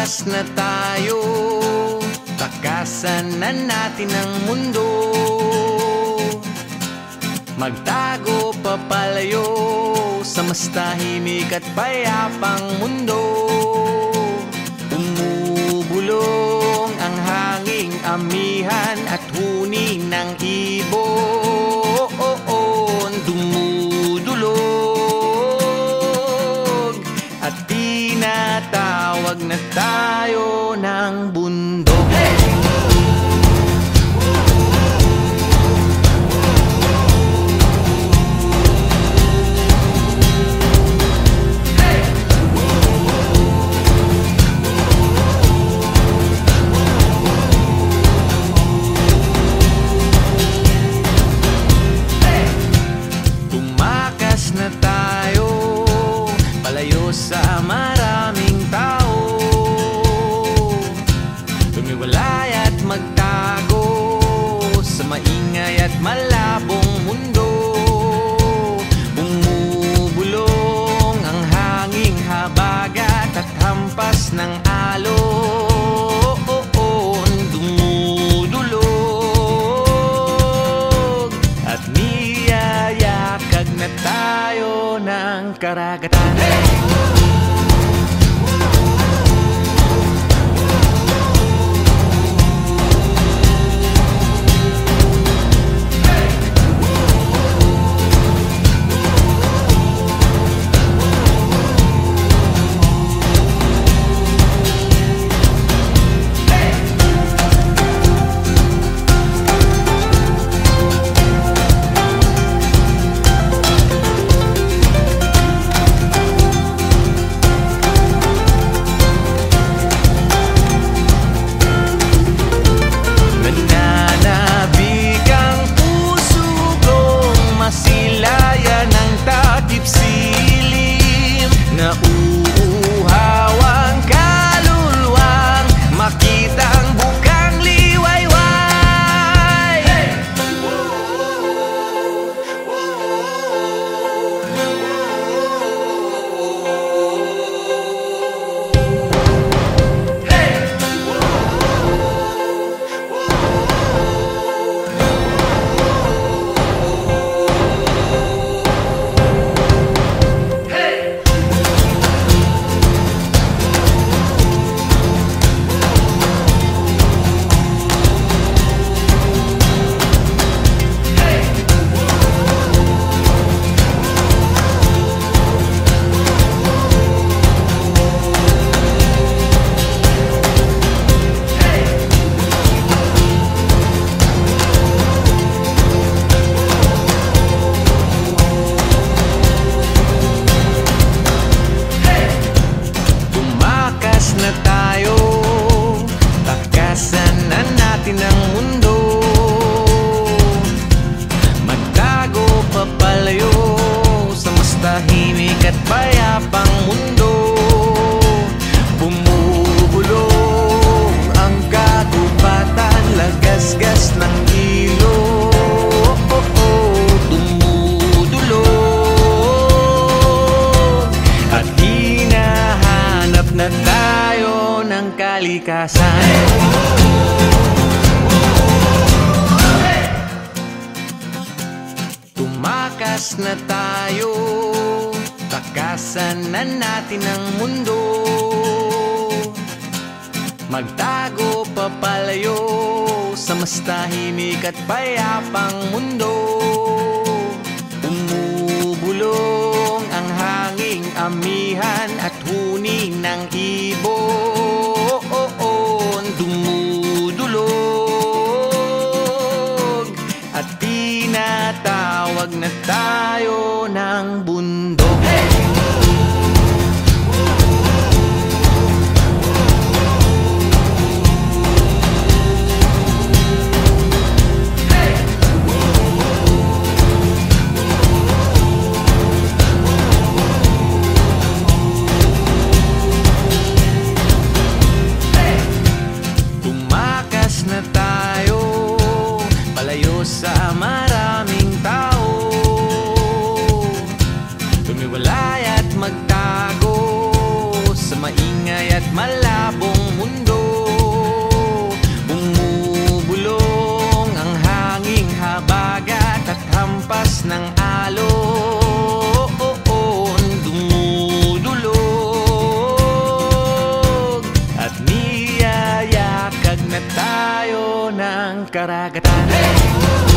Tumakas na tayo, takasan na natin ang mundo. Magtago papalayo sa mas tahimik at payapang mundo. Umubulong ang hanging amihan at huni ng ibon. Dumudulog at tinatawag na tayo ng bundok. Na tayo, palayo sa maraming tao. Tumiwalay at magtago sa maingay at malabong mundo. Bumubulong ang hanging habagat at hampas ng alon. Dumudulog at niyayakag na tayo ng karagatan. Na tayo, takasan na natin ang mundo. Magtago papalayo sa mas tahimik at payapang mundo. Bumubulong ang kagubatan, lagasgas ng ilog. Dumudulog at hinahanap na tayo ng kalikasan. Tumakas na tayo, takasan na natin ang mundo. Magtago papalayo sa mas tahimik at payapang mundo. Umubulong ang hanging amihan at huni ng ibon. Dumudulog at tinatawag na tayo ng bundok. Na tayo, palayo sa maraming tao. Tumiwalay at magtago sa maingay at malabong hampas ng alon dumudulog at niyayakag na tayo ng karagatan.